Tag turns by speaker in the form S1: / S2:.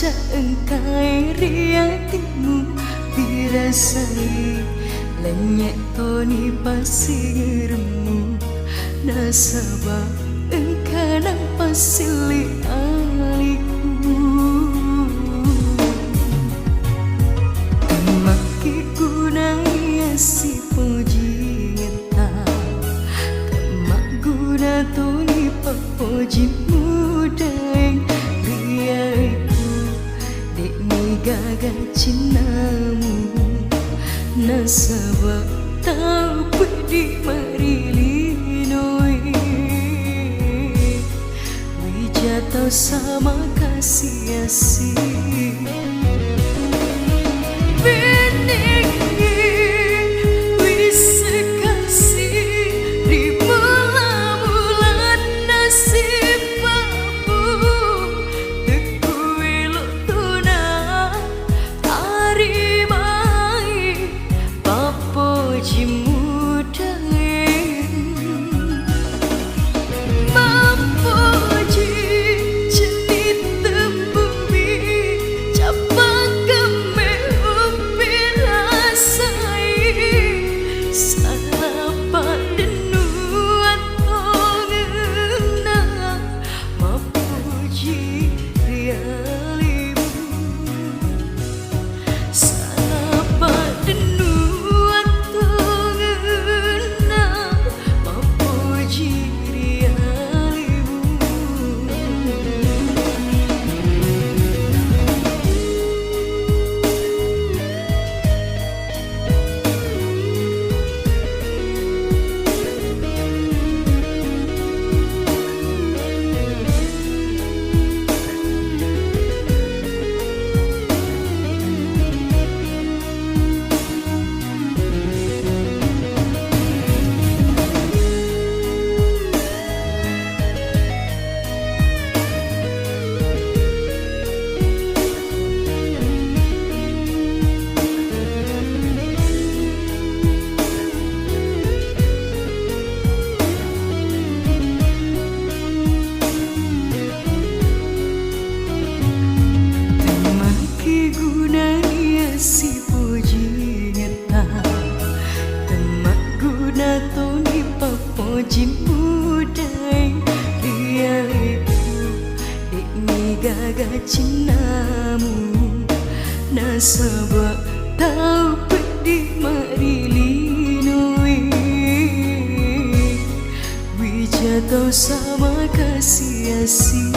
S1: baca engkai riatimu dirasai lenyek toni pasirmu nasabah engkana pasili aliku maki gunanya si puji ngeta kemak guna toni papoji mudeng riaiku dek ni gagal cinamu nasabah tau pedi marilinoi wijatau sama kasih asih benengi wis kasih di mula-mula nasib babu teku elok tuna tarimai papoji mudae mapoji cenit tembumi cabang keme upilasai salah padenu atongena mapoji rialimu salah padenu atongena mapoji rialimu maki gunanya si puji ngeta temak guna toni papoji mudai riaiku dek ni gagal cinamu nasabah tau pedi marilinoi wijatau sama kasih asih